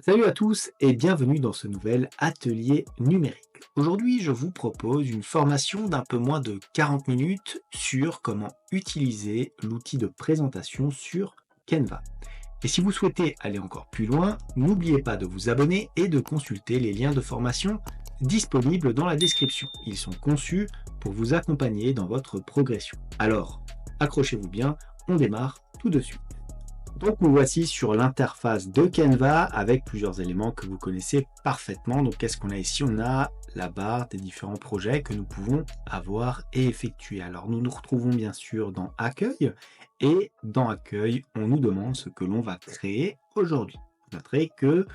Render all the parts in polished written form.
Salut à tous et bienvenue dans ce nouvel atelier numérique. Aujourd'hui, je vous propose une formation d'un peu moins de 40 minutes sur comment utiliser l'outil de présentation sur Canva. Et si vous souhaitez aller encore plus loin, n'oubliez pas de vous abonner et de consulter les liens de formation disponibles dans la description. Ils sont conçus pour vous accompagner dans votre progression. Alors, accrochez-vous bien, on démarre tout de suite. Donc nous voici sur l'interface de Canva avec plusieurs éléments que vous connaissez parfaitement. Donc qu'est-ce qu'on a ici? On a la barre des différents projets que nous pouvons avoir et effectuer. Alors nous nous retrouvons bien sûr dans Accueil et dans Accueil, on nous demande ce que l'on va créer aujourd'hui. Vous noterez que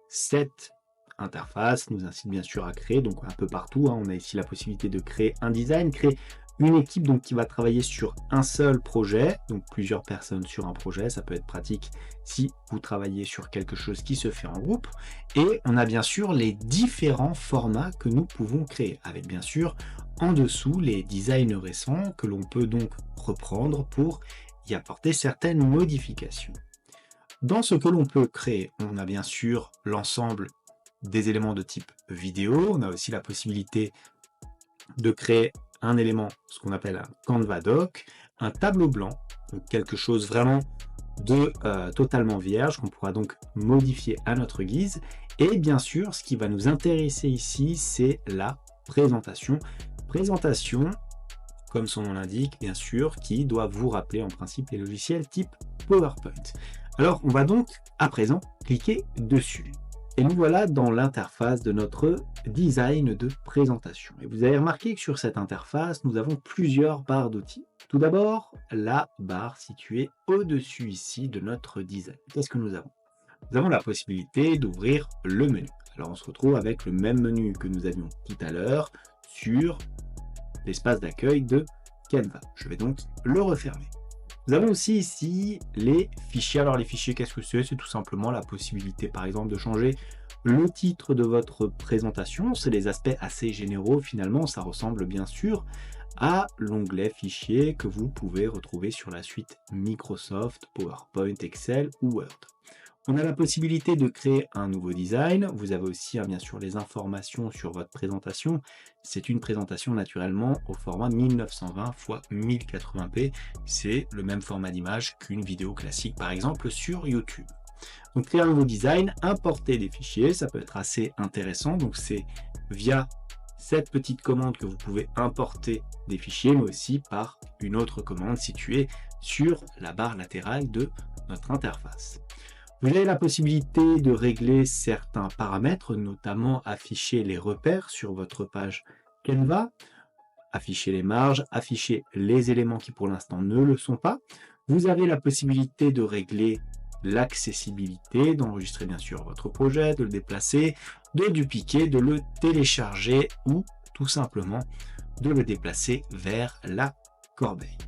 cette interface nous incite bien sûr à créer, donc un peu partout, hein. On a ici la possibilité de créer un design, créer une équipe donc qui va travailler sur un seul projet, donc plusieurs personnes sur un projet, ça peut être pratique si vous travaillez sur quelque chose qui se fait en groupe. Et on a bien sûr les différents formats que nous pouvons créer, avec bien sûr en dessous les designs récents que l'on peut donc reprendre pour y apporter certaines modifications. Dans ce que l'on peut créer, on a bien sûr l'ensemble des éléments de type vidéo, on a aussi la possibilité de créer un élément, ce qu'on appelle un Canva Doc, un tableau blanc, donc quelque chose vraiment de totalement vierge qu'on pourra donc modifier à notre guise. Et bien sûr, ce qui va nous intéresser ici, c'est la présentation. Présentation, comme son nom l'indique, bien sûr, qui doit vous rappeler en principe les logiciels type PowerPoint. Alors, on va donc à présent cliquer dessus. Et nous voilà dans l'interface de notre design de présentation. Et vous avez remarqué que sur cette interface, nous avons plusieurs barres d'outils. Tout d'abord, la barre située au-dessus ici de notre design. Qu'est-ce que nous avons? Nous avons la possibilité d'ouvrir le menu. Alors on se retrouve avec le même menu que nous avions tout à l'heure sur l'espace d'accueil de Canva. Je vais donc le refermer. Nous avons aussi ici les fichiers. Alors les fichiers, qu'est-ce que c'est? C'est tout simplement la possibilité par exemple de changer le titre de votre présentation. C'est des aspects assez généraux finalement. Ça ressemble bien sûr à l'onglet fichiers que vous pouvez retrouver sur la suite Microsoft, PowerPoint, Excel ou Word. On a la possibilité de créer un nouveau design. Vous avez aussi bien sûr les informations sur votre présentation. C'est une présentation naturellement au format 1920 x 1080p. C'est le même format d'image qu'une vidéo classique par exemple sur YouTube. Donc créer un nouveau design, importer des fichiers, ça peut être assez intéressant. Donc c'est via cette petite commande que vous pouvez importer des fichiers, mais aussi par une autre commande située sur la barre latérale de notre interface. Vous avez la possibilité de régler certains paramètres, notamment afficher les repères sur votre page Canva, afficher les marges, afficher les éléments qui pour l'instant ne le sont pas. Vous avez la possibilité de régler l'accessibilité, d'enregistrer bien sûr votre projet, de le déplacer, de dupliquer, de le télécharger ou tout simplement de le déplacer vers la corbeille.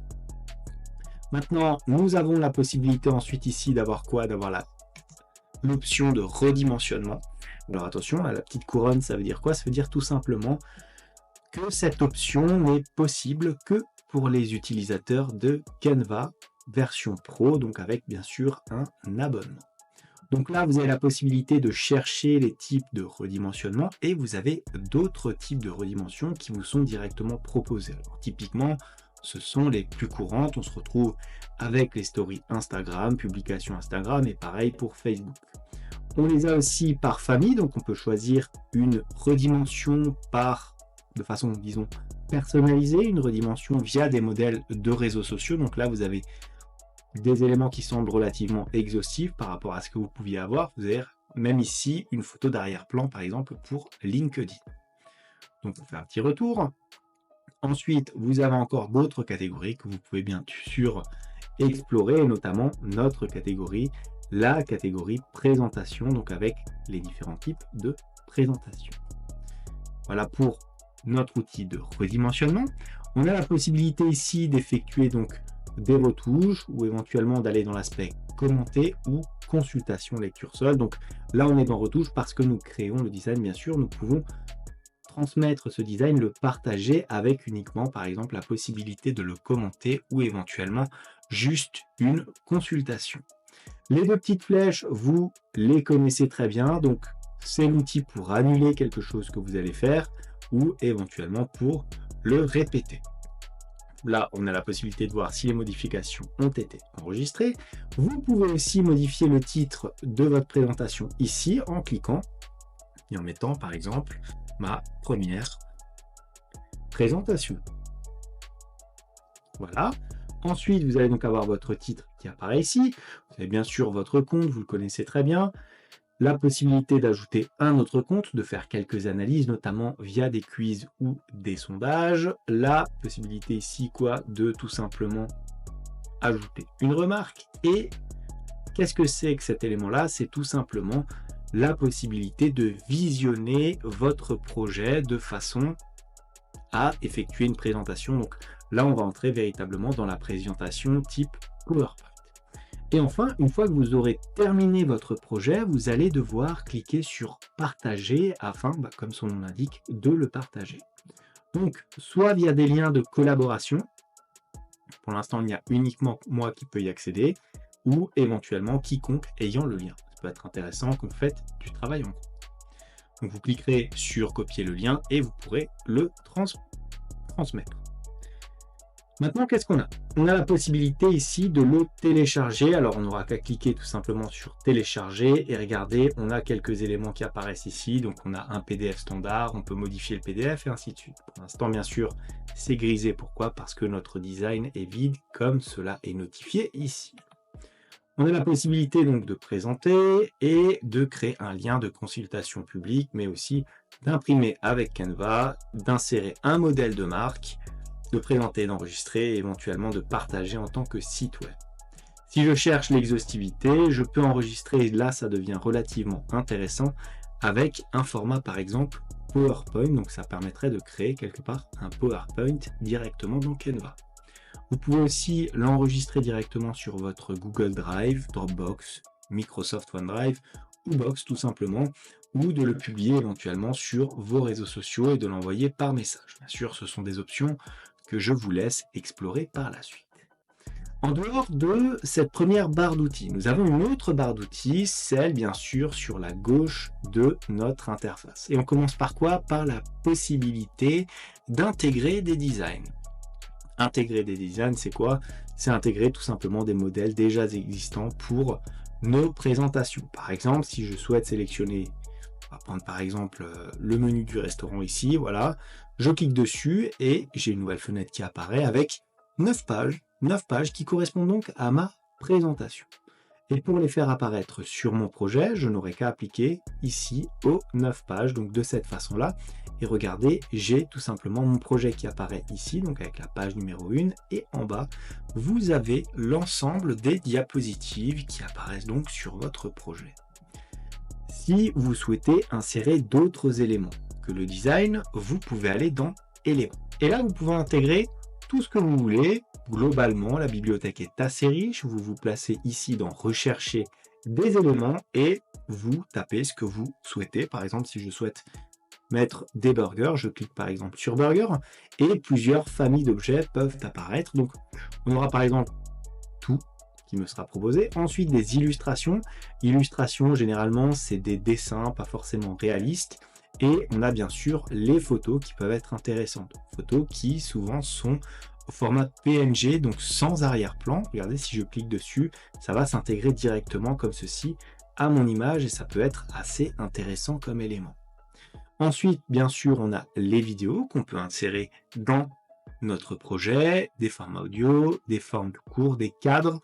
Maintenant, nous avons la possibilité ensuite ici d'avoir quoi? D'avoir l'option de redimensionnement. Alors attention, la petite couronne, ça veut dire quoi? Ça veut dire tout simplement que cette option n'est possible que pour les utilisateurs de Canva version Pro, donc avec bien sûr un abonnement. Donc là, vous avez la possibilité de chercher les types de redimensionnement et vous avez d'autres types de redimensions qui vous sont directement proposés. Alors typiquement, ce sont les plus courantes. On se retrouve avec les stories Instagram, publications Instagram et pareil pour Facebook. On les a aussi par famille, donc on peut choisir une redimension de façon, disons, personnalisée, une redimension via des modèles de réseaux sociaux. Donc là, vous avez des éléments qui semblent relativement exhaustifs par rapport à ce que vous pouviez avoir. Vous avez même ici une photo d'arrière-plan, par exemple, pour LinkedIn. Donc on fait un petit retour. Ensuite, vous avez encore d'autres catégories que vous pouvez bien sûr explorer, notamment notre catégorie, la catégorie présentation, donc avec les différents types de présentation. Voilà pour notre outil de redimensionnement. On a la possibilité ici d'effectuer donc des retouches ou éventuellement d'aller dans l'aspect commenter ou consultation lecture seule. Donc là, on est dans retouche parce que nous créons le design, bien sûr, nous pouvons transmettre ce design, le partager avec uniquement par exemple la possibilité de le commenter ou éventuellement juste une consultation. Les deux petites flèches, vous les connaissez très bien, donc c'est l'outil pour annuler quelque chose que vous allez faire ou éventuellement pour le répéter. Là, on a la possibilité de voir si les modifications ont été enregistrées. Vous pouvez aussi modifier le titre de votre présentation ici en cliquant et en mettant par exemple ma première présentation. Voilà. Ensuite, vous allez donc avoir votre titre qui apparaît ici. Vous avez bien sûr votre compte, vous le connaissez très bien. La possibilité d'ajouter un autre compte, de faire quelques analyses, notamment via des quiz ou des sondages. La possibilité ici, de tout simplement ajouter une remarque. Et qu'est-ce que c'est que cet élément-là? C'est tout simplement la possibilité de visionner votre projet de façon à effectuer une présentation. Donc là, on va entrer véritablement dans la présentation type PowerPoint. Et enfin, une fois que vous aurez terminé votre projet, vous allez devoir cliquer sur partager afin, comme son nom l'indique, de le partager. Donc, soit via des liens de collaboration, pour l'instant, il y a uniquement moi qui peux y accéder, ou éventuellement quiconque ayant le lien. Ça peut être intéressant quand vous faites du travail en groupe. Donc, vous cliquerez sur copier le lien et vous pourrez le transmettre. Maintenant, qu'est-ce qu'on a? On a la possibilité ici de le télécharger. Alors, on n'aura qu'à cliquer tout simplement sur télécharger et regardez, on a quelques éléments qui apparaissent ici. Donc, on a un PDF standard, on peut modifier le PDF et ainsi de suite. Pour l'instant, bien sûr, c'est grisé. Pourquoi? Parce que notre design est vide, comme cela est notifié ici. On a la possibilité donc de présenter et de créer un lien de consultation publique, mais aussi d'imprimer avec Canva, d'insérer un modèle de marque, de présenter, d'enregistrer et éventuellement de partager en tant que site web. Si je cherche l'exhaustivité, je peux enregistrer et là ça devient relativement intéressant avec un format par exemple PowerPoint, donc ça permettrait de créer quelque part un PowerPoint directement dans Canva. Vous pouvez aussi l'enregistrer directement sur votre Google Drive, Dropbox, Microsoft OneDrive ou Box tout simplement, ou de le publier éventuellement sur vos réseaux sociaux et de l'envoyer par message. Bien sûr, ce sont des options que je vous laisse explorer par la suite. En dehors de cette première barre d'outils, nous avons une autre barre d'outils, celle bien sûr sur la gauche de notre interface. Et on commence par quoi? Par la possibilité d'intégrer des designs. Intégrer des designs, c'est quoi? C'est intégrer tout simplement des modèles déjà existants pour nos présentations. Par exemple, si je souhaite sélectionner, on va prendre par exemple le menu du restaurant ici, voilà, je clique dessus et j'ai une nouvelle fenêtre qui apparaît avec 9 pages qui correspondent donc à ma présentation. Et pour les faire apparaître sur mon projet, je n'aurai qu'à appliquer ici aux 9 pages, donc de cette façon-là. Et regardez, j'ai tout simplement mon projet qui apparaît ici, donc avec la page numéro 1, et en bas, vous avez l'ensemble des diapositives qui apparaissent donc sur votre projet. Si vous souhaitez insérer d'autres éléments que le design, vous pouvez aller dans éléments. Et là, vous pouvez intégrer tout ce que vous voulez. Globalement, la bibliothèque est assez riche. Vous vous placez ici dans rechercher des éléments et vous tapez ce que vous souhaitez. Par exemple, si je souhaite mettre des burgers, je clique par exemple sur burger et plusieurs familles d'objets peuvent apparaître. Donc, on aura par exemple tout qui me sera proposé. Ensuite, des illustrations. Illustrations, généralement, c'est des dessins, pas forcément réalistes. Et on a bien sûr les photos qui peuvent être intéressantes. Photos qui souvent sont au format PNG, donc sans arrière-plan. Regardez, si je clique dessus, ça va s'intégrer directement comme ceci à mon image et ça peut être assez intéressant comme élément. Ensuite, bien sûr, on a les vidéos qu'on peut insérer dans notre projet, des formats audio, des formes de cours, des cadres,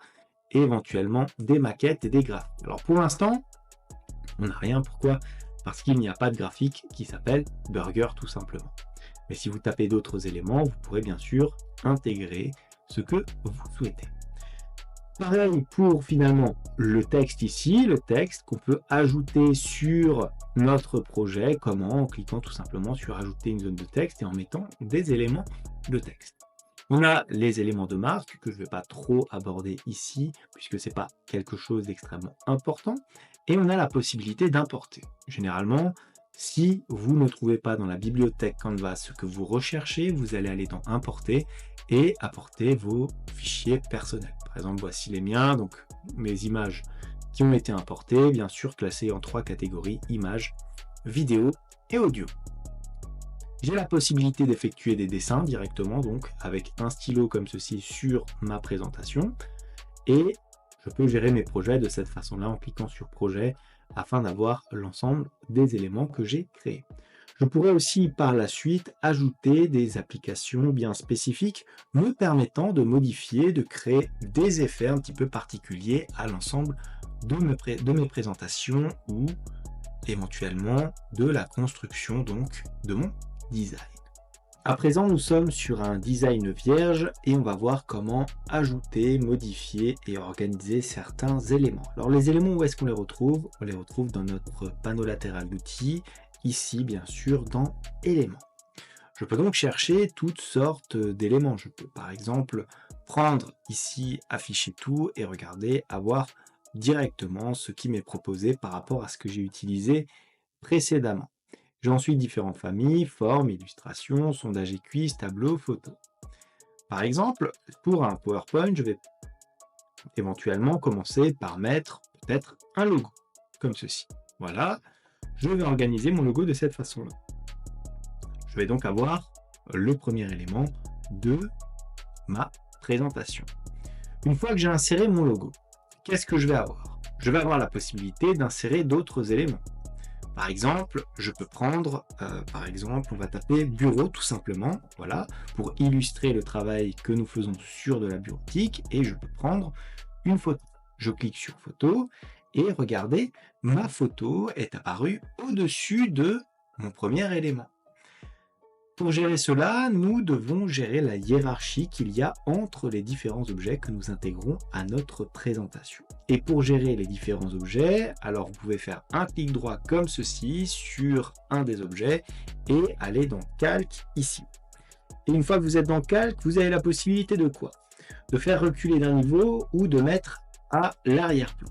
et éventuellement des maquettes et des graphiques. Alors pour l'instant, on n'a rien. Pourquoi? Parce qu'il n'y a pas de graphique qui s'appelle burger tout simplement. Mais si vous tapez d'autres éléments, vous pourrez bien sûr intégrer ce que vous souhaitez. Pareil pour finalement le texte ici, le texte qu'on peut ajouter sur notre projet. Comment? En cliquant tout simplement sur ajouter une zone de texte et en mettant des éléments de texte. On a les éléments de marque que je ne vais pas trop aborder ici puisque ce n'est pas quelque chose d'extrêmement important. Et on a la possibilité d'importer. Généralement, Si vous ne trouvez pas dans la bibliothèque Canva ce que vous recherchez, vous allez aller dans Importer et apporter vos fichiers personnels. Par exemple, voici les miens, donc mes images qui ont été importées, bien sûr classées en 3 catégories, images, vidéo et audio. J'ai la possibilité d'effectuer des dessins directement, donc avec un stylo comme ceci sur ma présentation, et je peux gérer mes projets de cette façon-là en cliquant sur projet afin d'avoir l'ensemble des éléments que j'ai créés. Je pourrais aussi par la suite ajouter des applications bien spécifiques me permettant de modifier, de créer des effets un petit peu particuliers à l'ensemble de mes présentations ou éventuellement de la construction donc de mon design. À présent, nous sommes sur un design vierge et on va voir comment ajouter, modifier et organiser certains éléments. Alors les éléments, où est-ce qu'on les retrouve? On les retrouve dans notre panneau latéral d'outils, ici bien sûr dans éléments. Je peux donc chercher toutes sortes d'éléments. Je peux par exemple prendre ici, afficher tout et regarder, avoir directement ce qui m'est proposé par rapport à ce que j'ai utilisé précédemment. J'ai ensuite différentes familles, formes, illustrations, sondages et quiz, tableaux, photos. Par exemple, pour un PowerPoint, je vais éventuellement commencer par mettre peut-être un logo, comme ceci. Voilà, je vais organiser mon logo de cette façon-là. Je vais donc avoir le premier élément de ma présentation. Une fois que j'ai inséré mon logo, qu'est-ce que je vais avoir? Je vais avoir la possibilité d'insérer d'autres éléments. Par exemple, je peux prendre, on va taper bureau tout simplement, voilà, pour illustrer le travail que nous faisons sur de la bureautique, et je peux prendre une photo. Je clique sur photo, et regardez, ma photo est apparue au-dessus de mon premier élément. Pour gérer cela, nous devons gérer la hiérarchie qu'il y a entre les différents objets que nous intégrons à notre présentation. Et pour gérer les différents objets, alors vous pouvez faire un clic droit comme ceci sur un des objets et aller dans Calque ici. Et une fois que vous êtes dans Calque, vous avez la possibilité de quoi? De faire reculer d'un niveau ou de mettre à l'arrière-plan.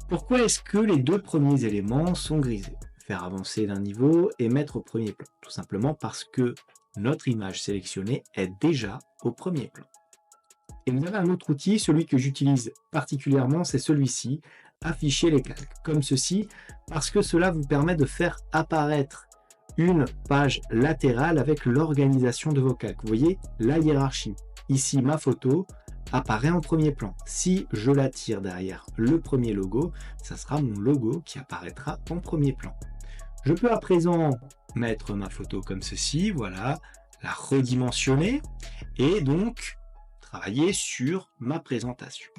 Pourquoi est-ce que les deux premiers éléments sont grisés? Faire avancer d'un niveau et mettre au premier plan. Tout simplement parce que notre image sélectionnée est déjà au premier plan. Et vous avez un autre outil, celui que j'utilise particulièrement, c'est celui-ci, afficher les calques, comme ceci, parce que cela vous permet de faire apparaître une page latérale avec l'organisation de vos calques. Vous voyez la hiérarchie. Ici, ma photo apparaît en premier plan. Si je la tire derrière le premier logo, ça sera mon logo qui apparaîtra en premier plan. Je peux à présent mettre ma photo comme ceci, voilà, la redimensionner et donc travailler sur ma présentation.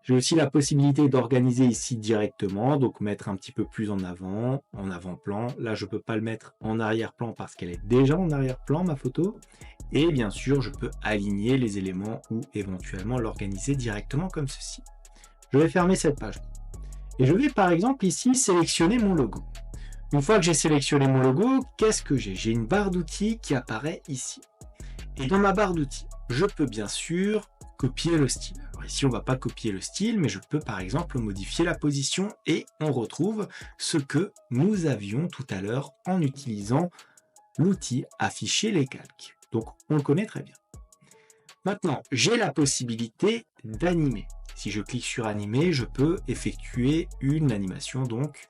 J'ai aussi la possibilité d'organiser ici directement, donc mettre un petit peu plus en avant, en avant-plan. Là, je ne peux pas le mettre en arrière-plan parce qu'elle est déjà en arrière-plan, ma photo. Et bien sûr, je peux aligner les éléments ou éventuellement l'organiser directement comme ceci. Je vais fermer cette page. Et je vais par exemple ici sélectionner mon logo. Une fois que j'ai sélectionné mon logo, qu'est-ce que j'ai? J'ai une barre d'outils qui apparaît ici. Et dans ma barre d'outils, je peux bien sûr copier le style. Alors ici, on ne va pas copier le style, mais je peux par exemple modifier la position et on retrouve ce que nous avions tout à l'heure en utilisant l'outil afficher les calques. Donc, on le connaît très bien. Maintenant, j'ai la possibilité d'animer. Si je clique sur animer, je peux effectuer une animation, donc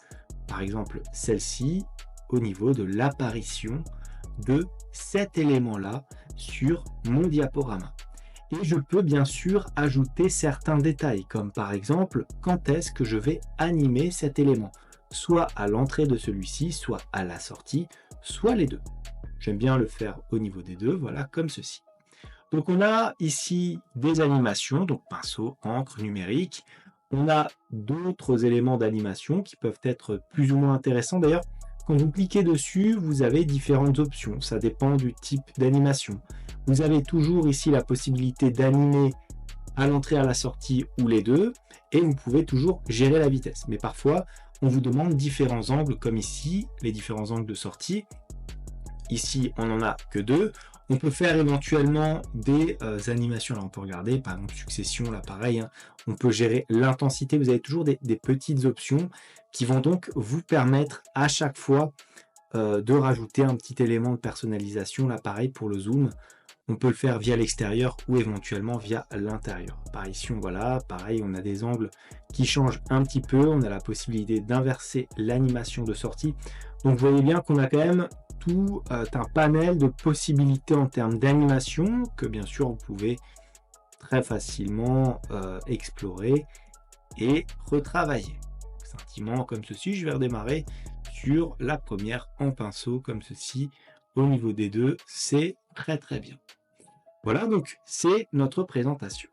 par exemple celle-ci, au niveau de l'apparition de cet élément-là sur mon diaporama. Et je peux bien sûr ajouter certains détails, comme par exemple, quand est-ce que je vais animer cet élément, soit à l'entrée de celui-ci, soit à la sortie, soit les deux. J'aime bien le faire au niveau des deux, voilà, comme ceci. Donc on a ici des animations, donc pinceau, encre, numérique. On a d'autres éléments d'animation qui peuvent être plus ou moins intéressants. D'ailleurs, quand vous cliquez dessus, vous avez différentes options. Ça dépend du type d'animation. Vous avez toujours ici la possibilité d'animer à l'entrée, à la sortie ou les deux. Et vous pouvez toujours gérer la vitesse. Mais parfois, on vous demande différents angles, comme ici, les différents angles de sortie. Ici, on n'en a que deux. On peut faire éventuellement des animations. Là, on peut regarder, par exemple, succession, là, pareil. Hein. On peut gérer l'intensité. Vous avez toujours des petites options qui vont donc vous permettre à chaque fois de rajouter un petit élément de personnalisation. Là, pareil pour le zoom, on peut le faire via l'extérieur ou éventuellement via l'intérieur. Par ici, voilà, pareil, on a des angles qui changent un petit peu. On a la possibilité d'inverser l'animation de sortie. Donc, vous voyez bien qu'on a quand même tout un panel de possibilités en termes d'animation que, bien sûr, vous pouvez très facilement explorer et retravailler. Sentiment comme ceci, je vais redémarrer sur la première en pinceau comme ceci. Au niveau des deux, c'est très bien. Voilà, donc c'est notre présentation.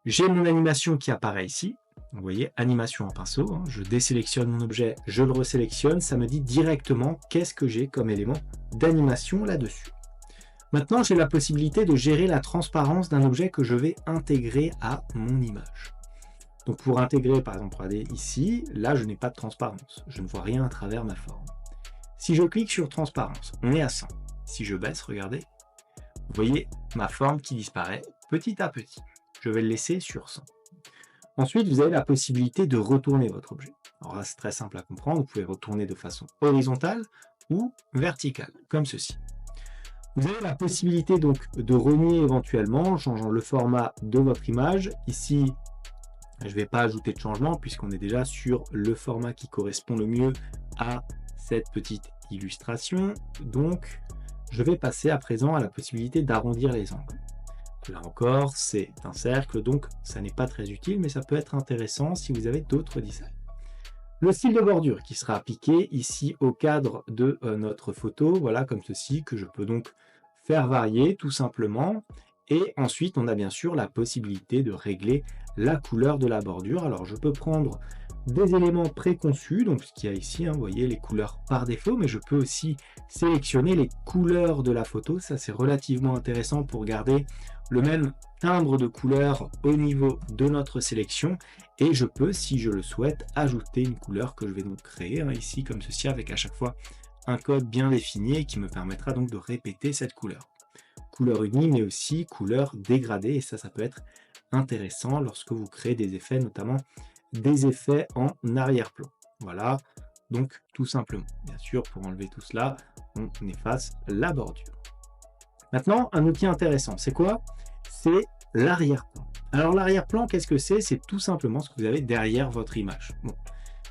J'ai mon animation qui apparaît ici. Vous voyez, animation en pinceau. Hein. Je désélectionne mon objet, je le resélectionne. Ça me dit directement qu'est-ce que j'ai comme élément d'animation là-dessus. Maintenant, j'ai la possibilité de gérer la transparence d'un objet que je vais intégrer à mon image. Donc pour intégrer, par exemple, regardez ici, là je n'ai pas de transparence. Je ne vois rien à travers ma forme. Si je clique sur transparence, on est à 100. Si je baisse, regardez, vous voyez ma forme qui disparaît petit à petit. Je vais le laisser sur 100. Ensuite, vous avez la possibilité de retourner votre objet. Alors là, c'est très simple à comprendre. Vous pouvez retourner de façon horizontale ou verticale, comme ceci. Vous avez la possibilité donc de renier éventuellement en changeant le format de votre image. Ici, je ne vais pas ajouter de changement puisqu'on est déjà sur le format qui correspond le mieux à cette petite illustration. Donc, je vais passer à présent à la possibilité d'arrondir les angles. Là encore, c'est un cercle, donc ça n'est pas très utile, mais ça peut être intéressant si vous avez d'autres designs. Le style de bordure qui sera appliqué ici au cadre de notre photo, voilà comme ceci, que je peux donc faire varier tout simplement. Et ensuite, on a bien sûr la possibilité de régler la couleur de la bordure. Alors, je peux prendre des éléments préconçus, donc ce qu'il y a ici, hein, vous voyez les couleurs par défaut, mais je peux aussi sélectionner les couleurs de la photo. Ça, c'est relativement intéressant pour garder le même timbre de couleur au niveau de notre sélection. Et je peux, si je le souhaite, ajouter une couleur que je vais donc créer, hein, ici, comme ceci, avec à chaque fois un code bien défini qui me permettra donc de répéter cette couleur. Couleur unie, mais aussi couleur dégradée, et ça peut être intéressant lorsque vous créez des effets, notamment des effets en arrière-plan. Voilà, donc tout simplement. Bien sûr, pour enlever tout cela, on efface la bordure. Maintenant, un outil intéressant, c'est quoi? C'est l'arrière-plan. Alors l'arrière-plan, qu'est-ce que c'est? C'est tout simplement ce que vous avez derrière votre image. Bon,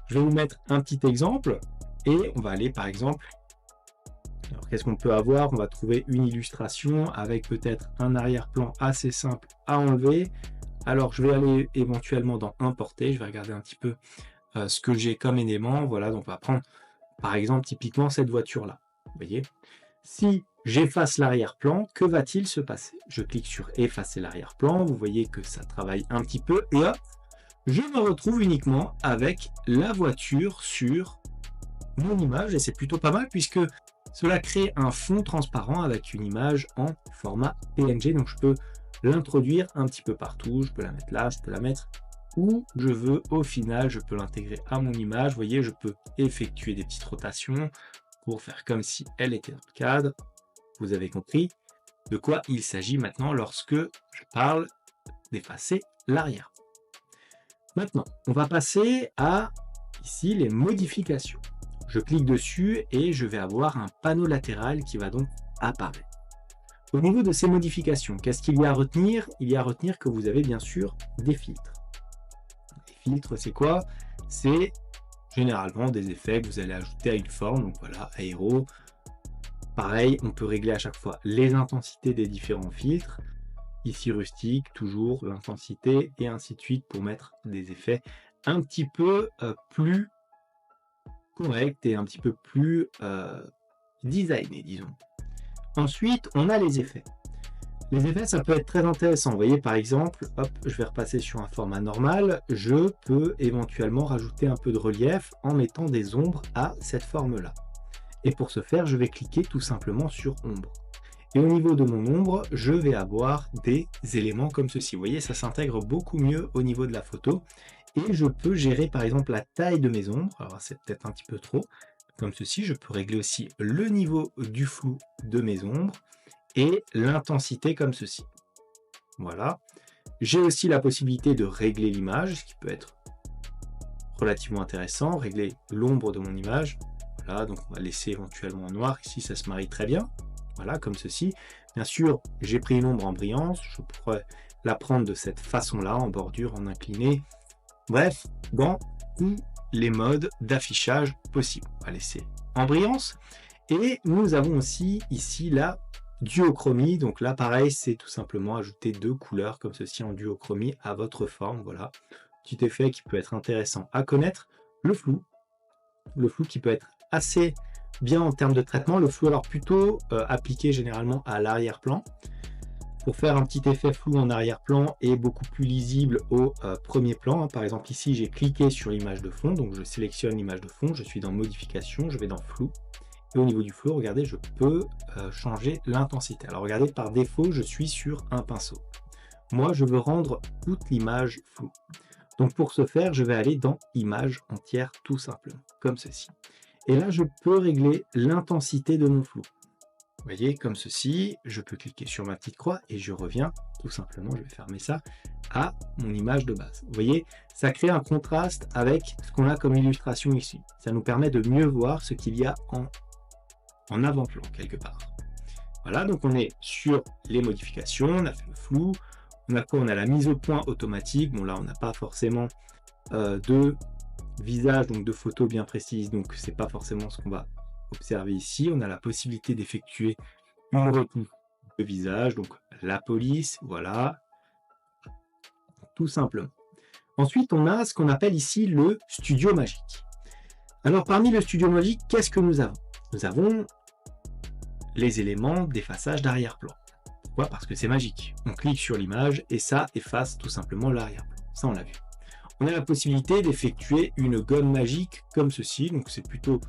je vais vous mettre un petit exemple, et on va aller par exemple... Alors, qu'est-ce qu'on peut avoir? On va trouver une illustration avec peut-être un arrière-plan assez simple à enlever. Alors, je vais aller éventuellement dans Importer. Je vais regarder un petit peu ce que j'ai comme élément. Voilà, donc on va prendre par exemple typiquement cette voiture-là. Vous voyez? Si j'efface l'arrière-plan, que va-t-il se passer? Je clique sur Effacer l'arrière-plan. Vous voyez que ça travaille un petit peu. Et hop, je me retrouve uniquement avec la voiture sur mon image. Et c'est plutôt pas mal puisque cela crée un fond transparent avec une image en format PNG. Donc je peux l'introduire un petit peu partout. Je peux la mettre là, je peux la mettre où je veux. Au final, je peux l'intégrer à mon image. Vous voyez, je peux effectuer des petites rotations pour faire comme si elle était dans le cadre. Vous avez compris de quoi il s'agit maintenant lorsque je parle d'effacer l'arrière. Maintenant, on va passer à ici les modifications. Je clique dessus et je vais avoir un panneau latéral qui va donc apparaître. Au niveau de ces modifications, qu'est-ce qu'il y a à retenir? Il y a à retenir que vous avez bien sûr des filtres. Les filtres, c'est quoi? C'est généralement des effets que vous allez ajouter à une forme. Donc voilà, aéro. Pareil, on peut régler à chaque fois les intensités des différents filtres. Ici rustique, toujours l'intensité et ainsi de suite pour mettre des effets un petit peu plus correct et un petit peu plus designé, disons. Ensuite, on a les effets. Les effets, ça peut être très intéressant. Vous voyez, par exemple, hop, je vais repasser sur un format normal. Je peux éventuellement rajouter un peu de relief en mettant des ombres à cette forme-là. Et pour ce faire, je vais cliquer tout simplement sur ombre. Et au niveau de mon ombre, je vais avoir des éléments comme ceci. Vous voyez, ça s'intègre beaucoup mieux au niveau de la photo. Et je peux gérer par exemple la taille de mes ombres. Alors c'est peut-être un petit peu trop. Comme ceci, je peux régler aussi le niveau du flou de mes ombres et l'intensité comme ceci. Voilà. J'ai aussi la possibilité de régler l'image, ce qui peut être relativement intéressant. Régler l'ombre de mon image. Vous Voilà, donc on va laisser éventuellement en noir. Ici, ça se marie très bien. Voilà, comme ceci. Bien sûr, j'ai pris une ombre en brillance. Je pourrais la prendre de cette façon-là, en bordure, en incliné. Bref, dans tous les modes d'affichage possibles. On va laisser en brillance. Et nous avons aussi ici la duochromie. Donc là, pareil, c'est tout simplement ajouter 2 couleurs comme ceci en duochromie à votre forme. Voilà, petit effet qui peut être intéressant à connaître. Le flou qui peut être assez bien en termes de traitement. Le flou, alors plutôt appliqué généralement à l'arrière-plan. Pour faire un petit effet flou en arrière-plan et beaucoup plus lisible au premier plan. Par exemple, ici, j'ai cliqué sur l'image de fond, donc je sélectionne l'image de fond, je suis dans modification, je vais dans flou. Et au niveau du flou, regardez, je peux changer l'intensité. Alors regardez, par défaut, je suis sur un pinceau. Moi, je veux rendre toute l'image floue. Donc pour ce faire, je vais aller dans image entière tout simplement, comme ceci. Et là, je peux régler l'intensité de mon flou. Vous voyez, comme ceci, je peux cliquer sur ma petite croix et je reviens tout simplement, je vais fermer ça, à mon image de base. Vous voyez, ça crée un contraste avec ce qu'on a comme illustration ici. Ça nous permet de mieux voir ce qu'il y a en avant-plan, quelque part. Voilà, donc on est sur les modifications, on a fait le flou, on a quoi? On a la mise au point automatique. Bon là, on n'a pas forcément de visage, donc de photos bien précises, donc c'est pas forcément ce qu'on va observer ici. On a la possibilité d'effectuer une retouche de visage, donc la police, voilà, tout simplement. Ensuite, on a ce qu'on appelle ici le studio magique. Alors, parmi le studio magique, qu'est-ce que nous avons? Nous avons les éléments d'effaçage d'arrière-plan. Pourquoi? Parce que c'est magique. On clique sur l'image et ça efface tout simplement l'arrière-plan. Ça, on l'a vu. On a la possibilité d'effectuer une gomme magique comme ceci, donc c'est plutôt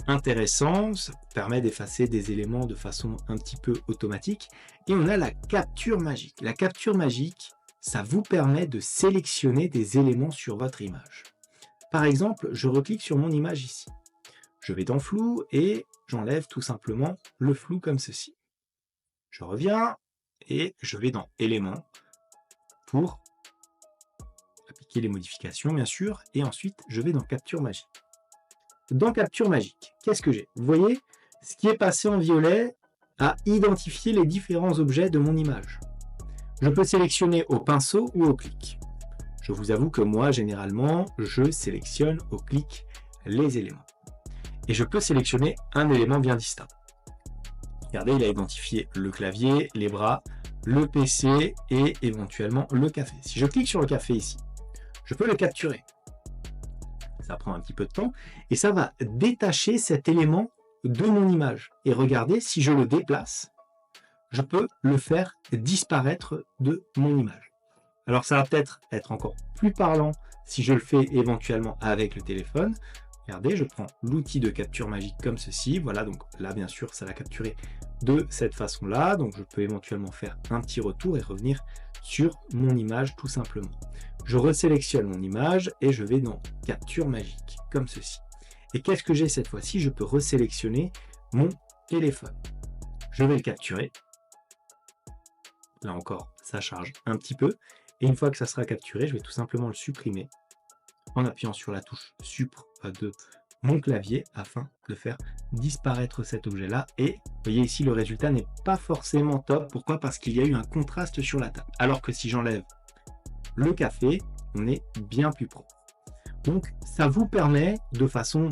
intéressant, ça permet d'effacer des éléments de façon un petit peu automatique. Et on a la capture magique. La capture magique, ça vous permet de sélectionner des éléments sur votre image. Par exemple, je reclique sur mon image ici. Je vais dans flou et j'enlève tout simplement le flou comme ceci. Je reviens et je vais dans éléments pour appliquer les modifications bien sûr, et ensuite je vais dans capture magique. Dans capture magique, qu'est-ce que j'ai? Vous voyez, ce qui est passé en violet a identifié les différents objets de mon image. Je peux sélectionner au pinceau ou au clic. Je vous avoue que moi, généralement, je sélectionne au clic les éléments. Et je peux sélectionner un élément bien distinct. Regardez, il a identifié le clavier, les bras, le PC et éventuellement le café. Si je clique sur le café ici, je peux le capturer. Ça prend un petit peu de temps et ça va détacher cet élément de mon image. Et regardez, si je le déplace, je peux le faire disparaître de mon image. Alors ça va peut-être être encore plus parlant si je le fais éventuellement avec le téléphone. Regardez, je prends l'outil de capture magique comme ceci. Voilà, donc là, bien sûr, ça va capturer de cette façon-là. Donc, je peux éventuellement faire un petit retour et revenir sur mon image tout simplement. Je resélectionne mon image et je vais dans capture magique, comme ceci. Et qu'est-ce que j'ai cette fois-ci? Je peux resélectionner mon téléphone. Je vais le capturer. Là encore, ça charge un petit peu. Et une fois que ça sera capturé, je vais tout simplement le supprimer en appuyant sur la touche Supr de mon clavier afin de faire disparaître cet objet-là. Et vous voyez ici, le résultat n'est pas forcément top. Pourquoi? Parce qu'il y a eu un contraste sur la table. Alors que si j'enlève le café, on est bien plus propre. Donc, ça vous permet, de façon,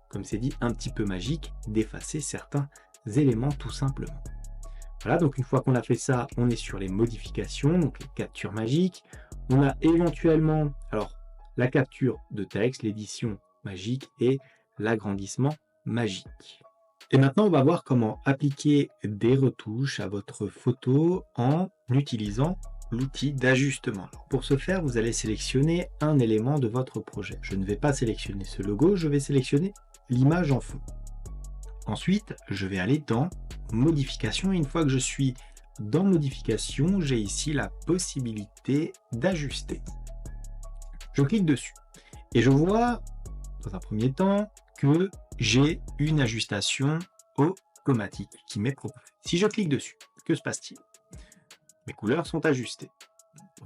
comme c'est dit, un petit peu magique, d'effacer certains éléments tout simplement. Voilà, donc une fois qu'on a fait ça, on est sur les modifications, donc les captures magiques. On a éventuellement, alors, la capture de texte, l'édition magique et l'agrandissement magique. Et maintenant, on va voir comment appliquer des retouches à votre photo en utilisant l'outil d'ajustement. Pour ce faire, vous allez sélectionner un élément de votre projet. Je ne vais pas sélectionner ce logo, je vais sélectionner l'image en fond. Ensuite, je vais aller dans modification. Une fois que je suis dans modification, j'ai ici la possibilité d'ajuster. Je clique dessus et je vois dans un premier temps que j'ai une ajustation automatique qui m'est proposée. Si je clique dessus, que se passe-t-il? Mes couleurs sont ajustées.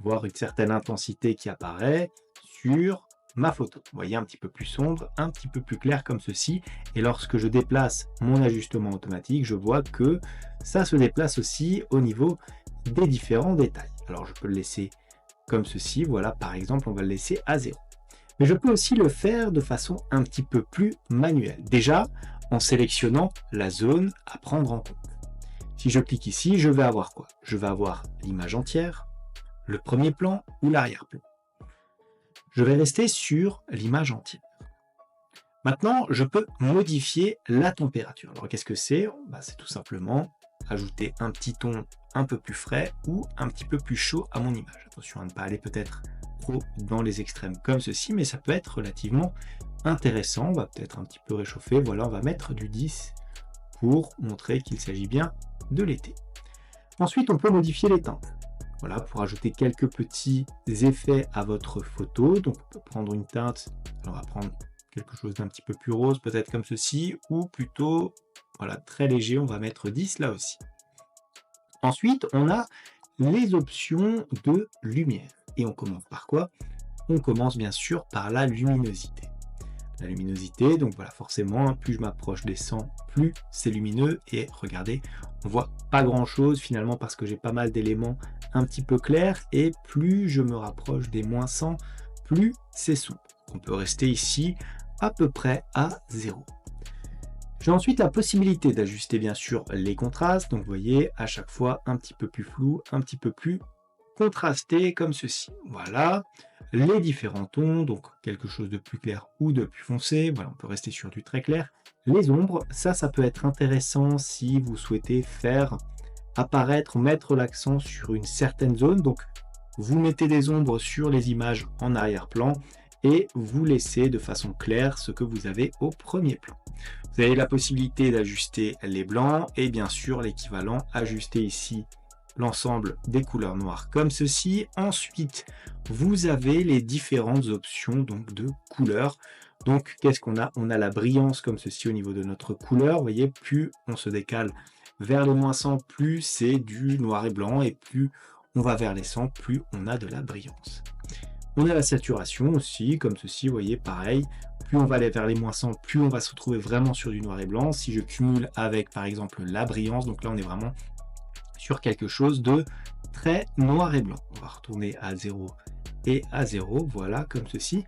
Voir une certaine intensité qui apparaît sur ma photo. Vous voyez, un petit peu plus sombre, un petit peu plus clair comme ceci. Et lorsque je déplace mon ajustement automatique, je vois que ça se déplace aussi au niveau des différents détails. Alors je peux le laisser comme ceci. Voilà, par exemple, on va le laisser à 0. Mais je peux aussi le faire de façon un petit peu plus manuelle. Déjà, en sélectionnant la zone à prendre en compte. Si je clique ici, je vais avoir quoi? Je vais avoir l'image entière, le premier plan ou l'arrière-plan. Je vais rester sur l'image entière. Maintenant, je peux modifier la température. Alors, qu'est-ce que c'est? C'est tout simplement ajouter un petit ton un peu plus frais ou un petit peu plus chaud à mon image. Attention à ne pas aller peut-être trop dans les extrêmes comme ceci, mais ça peut être relativement intéressant. On va peut-être un petit peu réchauffer. Voilà, on va mettre du 10 pour montrer qu'il s'agit bien de l'été. Ensuite, on peut modifier les teintes. Voilà, pour ajouter quelques petits effets à votre photo. Donc, on peut prendre une teinte. Alors, on va prendre quelque chose d'un petit peu plus rose, peut-être comme ceci, ou plutôt, voilà, très léger. On va mettre 10 là aussi. Ensuite, on a les options de lumière. Et on commence par quoi? On commence bien sûr par la luminosité. La luminosité, donc voilà, forcément, plus je m'approche des 100, plus c'est lumineux. Et regardez, on voit pas grand chose finalement parce que j'ai pas mal d'éléments un petit peu clairs. Et plus je me rapproche des moins 100, plus c'est sombre. On peut rester ici à peu près à 0. J'ai ensuite la possibilité d'ajuster bien sûr les contrastes. Donc vous voyez, à chaque fois un petit peu plus flou, un petit peu plus contrasté comme ceci. Voilà. Les différents tons, donc quelque chose de plus clair ou de plus foncé. Voilà, on peut rester sur du très clair. Les ombres, ça peut être intéressant si vous souhaitez faire apparaître, mettre l'accent sur une certaine zone. Donc, vous mettez des ombres sur les images en arrière-plan et vous laissez de façon claire ce que vous avez au premier plan. Vous avez la possibilité d'ajuster les blancs et bien sûr l'équivalent, ajuster ici l'ensemble des couleurs noires comme ceci. Ensuite, vous avez les différentes options donc de couleurs. Donc, qu'est-ce qu'on a? On a la brillance comme ceci au niveau de notre couleur. Vous voyez, plus on se décale vers les moins 100, plus c'est du noir et blanc, et plus on va vers les 100, plus on a de la brillance. On a la saturation aussi, comme ceci, vous voyez, pareil. Plus on va aller vers les moins 100, plus on va se retrouver vraiment sur du noir et blanc. Si je cumule avec, par exemple, la brillance, donc là, on est vraiment sur quelque chose de très noir et blanc. On va retourner à 0 et à 0, voilà, comme ceci.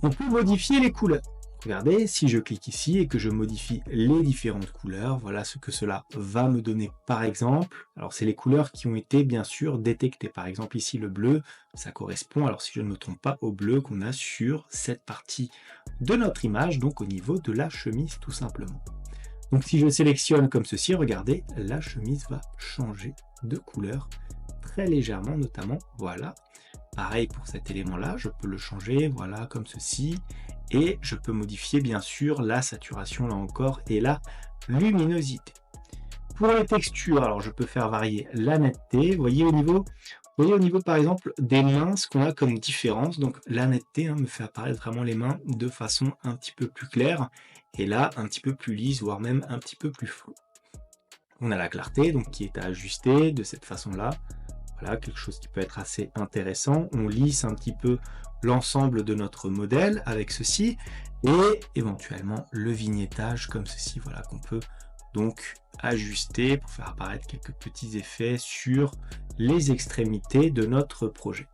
On peut modifier les couleurs. Regardez, si je clique ici et que je modifie les différentes couleurs, voilà ce que cela va me donner par exemple. Alors c'est les couleurs qui ont été bien sûr détectées. Par exemple ici le bleu, ça correspond, alors si je ne me trompe pas, au bleu qu'on a sur cette partie de notre image, donc au niveau de la chemise tout simplement. Donc si je sélectionne comme ceci, regardez, la chemise va changer de couleur très légèrement notamment, voilà. Pareil pour cet élément-là, je peux le changer, voilà, comme ceci. Et je peux modifier bien sûr la saturation là encore et la luminosité. Pour les textures, alors je peux faire varier la netteté. Vous voyez au niveau par exemple des mains, ce qu'on a comme différence. Donc la netteté me fait apparaître vraiment les mains de façon un petit peu plus claire. Et là, un petit peu plus lisse, voire même un petit peu plus flou. On a la clarté donc qui est à ajuster de cette façon-là. Voilà, quelque chose qui peut être assez intéressant. On lisse un petit peu l'ensemble de notre modèle avec ceci et éventuellement le vignettage comme ceci, voilà, qu'on peut donc ajuster pour faire apparaître quelques petits effets sur les extrémités de notre projet.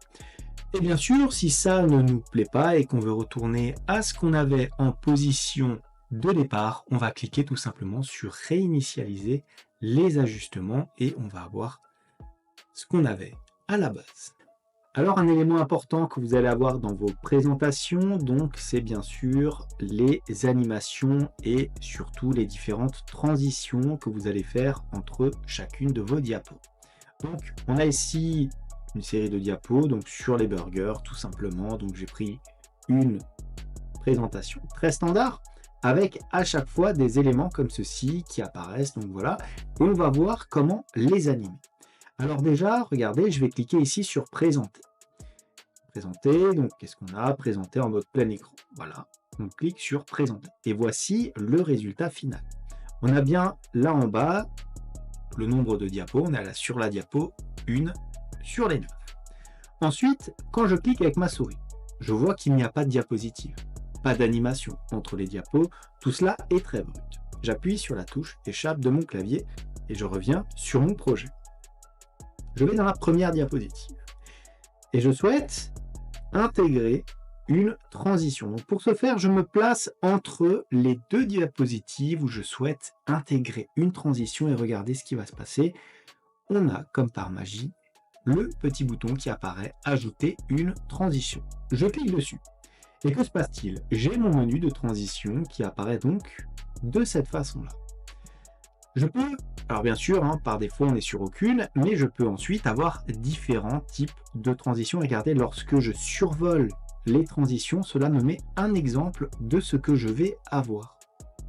Et bien sûr, si ça ne nous plaît pas et qu'on veut retourner à ce qu'on avait en position de départ, on va cliquer tout simplement sur réinitialiser les ajustements et on va avoir ce qu'on avait à la base. Alors un élément important que vous allez avoir dans vos présentations, donc c'est bien sûr les animations et surtout les différentes transitions que vous allez faire entre chacune de vos diapos. Donc on a ici une série de diapos donc sur les burgers tout simplement. Donc j'ai pris une présentation très standard avec à chaque fois des éléments comme ceci qui apparaissent. Donc voilà, et on va voir comment les animer. Alors déjà, regardez, je vais cliquer ici sur présenter. Présenter, donc qu'est-ce qu'on a? Présenter en mode plein écran. Voilà, on clique sur présenter. Et voici le résultat final. On a bien là en bas le nombre de diapos. On est sur la diapo 1 sur les 9. Ensuite, quand je clique avec ma souris, je vois qu'il n'y a pas de diapositive, pas d'animation entre les diapos, tout cela est très brut. J'appuie sur la touche Échappe de mon clavier et je reviens sur mon projet. Je vais dans la première diapositive et je souhaite intégrer une transition. Donc pour ce faire, je me place entre les deux diapositives où je souhaite intégrer une transition et regarder ce qui va se passer. On a, comme par magie, le petit bouton qui apparaît « Ajouter une transition ». Je clique dessus. Et que se passe-t-il? J'ai mon menu de transition qui apparaît donc de cette façon-là. Je peux, alors bien sûr, par défaut on est sur aucune, mais je peux ensuite avoir différents types de transitions. Regardez, lorsque je survole les transitions, cela me met un exemple de ce que je vais avoir.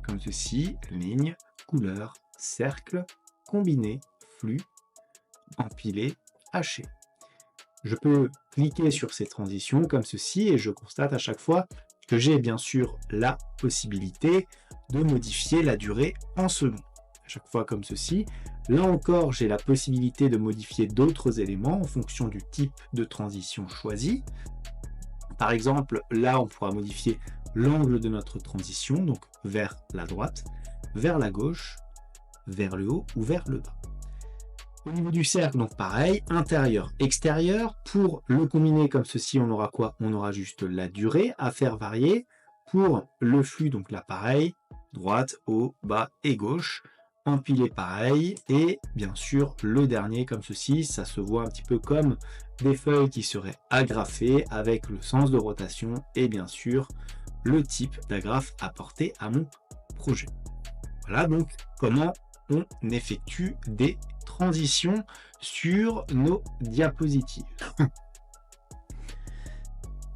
Comme ceci, ligne, couleur, cercle, combiné, flux, empilé, haché. Je peux cliquer sur ces transitions comme ceci et je constate à chaque fois que j'ai bien sûr la possibilité de modifier la durée en secondes. À chaque fois comme ceci. Là encore, j'ai la possibilité de modifier d'autres éléments en fonction du type de transition choisi. Par exemple, là, on pourra modifier l'angle de notre transition, donc vers la droite, vers la gauche, vers le haut ou vers le bas. Au niveau du cercle, donc pareil, intérieur, extérieur. Pour le combiner comme ceci, on aura quoi? On aura juste la durée à faire varier. Pour le flux, donc là pareil, droite, haut, bas et gauche. Empilé pareil. Et bien sûr, le dernier comme ceci, ça se voit un petit peu comme des feuilles qui seraient agrafées avec le sens de rotation et bien sûr le type d'agrafe apporté à mon projet. Voilà donc comment on effectue des transitions sur nos diapositives.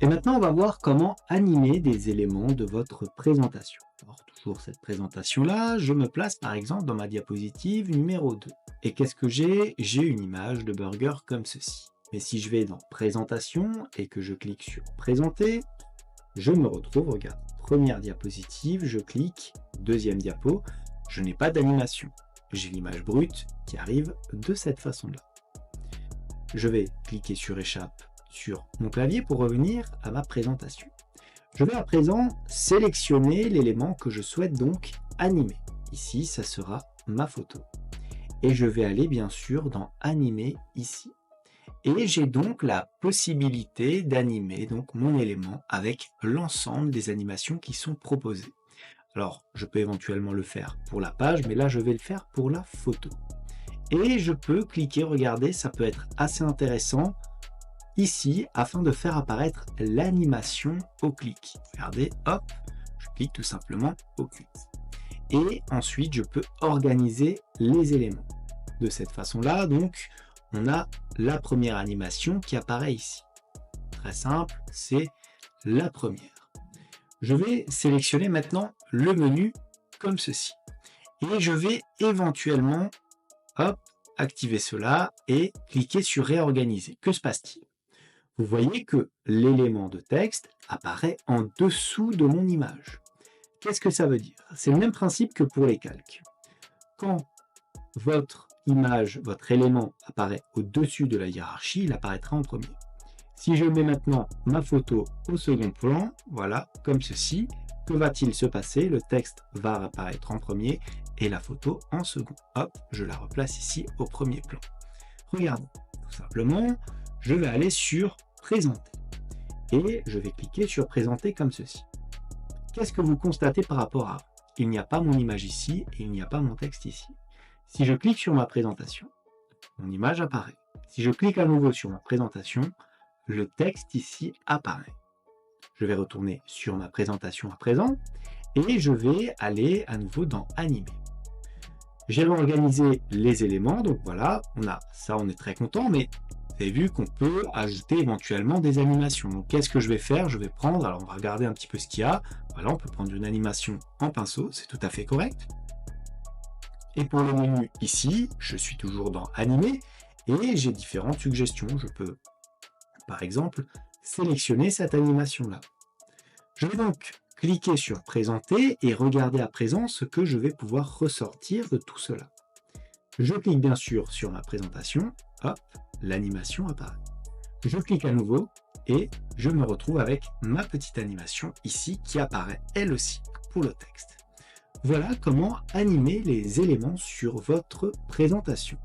Et maintenant, on va voir comment animer des éléments de votre présentation. Alors, toujours cette présentation-là, je me place par exemple dans ma diapositive numéro 2. Et qu'est-ce que j'ai? J'ai une image de burger comme ceci. Mais si je vais dans Présentation et que je clique sur Présenter, je me retrouve, regarde, première diapositive, je clique, deuxième diapo, je n'ai pas d'animation. J'ai l'image brute qui arrive de cette façon-là. Je vais cliquer sur Échappe sur mon clavier pour revenir à ma présentation. Je vais à présent sélectionner l'élément que je souhaite donc animer. Ici, ça sera ma photo. Et je vais aller bien sûr dans Animer ici. Et j'ai donc la possibilité d'animer donc mon élément avec l'ensemble des animations qui sont proposées. Alors, je peux éventuellement le faire pour la page, mais là, je vais le faire pour la photo. Et je peux cliquer, regardez, ça peut être assez intéressant ici, afin de faire apparaître l'animation au clic. Regardez, hop, je clique tout simplement au clic. Et ensuite, je peux organiser les éléments. De cette façon-là, donc, on a la première animation qui apparaît ici. Très simple, c'est la première. Je vais sélectionner maintenant le menu comme ceci. Et je vais éventuellement activer cela et cliquer sur réorganiser. Que se passe-t-il? Vous voyez que l'élément de texte apparaît en dessous de mon image. Qu'est-ce que ça veut dire? C'est le même principe que pour les calques. Quand votre image, votre élément apparaît au-dessus de la hiérarchie, il apparaîtra en premier. Si je mets maintenant ma photo au second plan, voilà, comme ceci, que va-t-il se passer? Le texte va apparaître en premier et la photo en second. Hop, je la replace ici au premier plan. Regardez, tout simplement, je vais aller sur Présenter. Et je vais cliquer sur Présenter comme ceci. Qu'est-ce que vous constatez par rapport à? Il n'y a pas mon image ici et il n'y a pas mon texte ici. Si je clique sur ma présentation, mon image apparaît. Si je clique à nouveau sur ma présentation, le texte ici apparaît. Je vais retourner sur ma présentation à présent et je vais aller à nouveau dans Animer. J'ai organisé les éléments, donc voilà, on a ça, on est très content, mais vous avez vu qu'on peut ajouter éventuellement des animations. Donc qu'est-ce que je vais faire? Je vais prendre, alors on va regarder un petit peu ce qu'il y a. Voilà, on peut prendre une animation en pinceau, c'est tout à fait correct. Et pour le menu ici, je suis toujours dans Animer et j'ai différentes suggestions. Je peux, par exemple, sélectionner cette animation-là. Je vais donc cliquer sur Présenter et regarder à présent ce que je vais pouvoir ressortir de tout cela. Je clique bien sûr sur ma présentation, hop, l'animation apparaît. Je clique à nouveau et je me retrouve avec ma petite animation ici qui apparaît elle aussi pour le texte. Voilà comment animer les éléments sur votre présentation.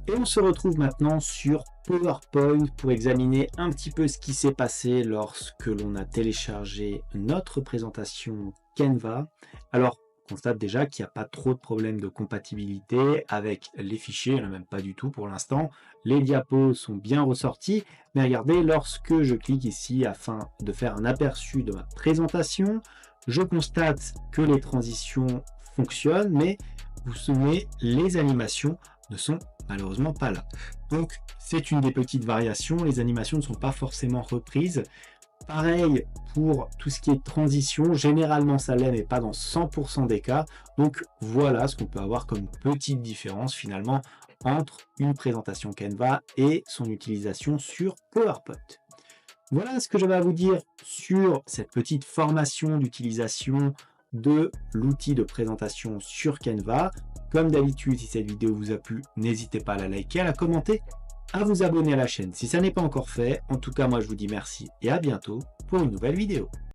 Et on se retrouve maintenant sur PowerPoint pour examiner un petit peu ce qui s'est passé lorsque l'on a téléchargé notre présentation Canva. Alors, on constate déjà qu'il n'y a pas trop de problèmes de compatibilité avec les fichiers, il n'y en a même pas du tout pour l'instant. Les diapos sont bien ressortis, mais regardez, lorsque je clique ici afin de faire un aperçu de ma présentation, je constate que les transitions fonctionnent, mais vous savez, les animations ne sont malheureusement pas là. Donc c'est une des petites variations, les animations ne sont pas forcément reprises. Pareil pour tout ce qui est transition, généralement ça l'est mais pas dans 100% des cas. Donc voilà ce qu'on peut avoir comme petite différence finalement entre une présentation Canva et son utilisation sur PowerPoint. Voilà ce que j'avais à vous dire sur cette petite formation d'utilisation de l'outil de présentation sur Canva. Comme d'habitude, si cette vidéo vous a plu, n'hésitez pas à la liker, à la commenter, à vous abonner à la chaîne si ça n'est pas encore fait. En tout cas, moi je vous dis merci et à bientôt pour une nouvelle vidéo.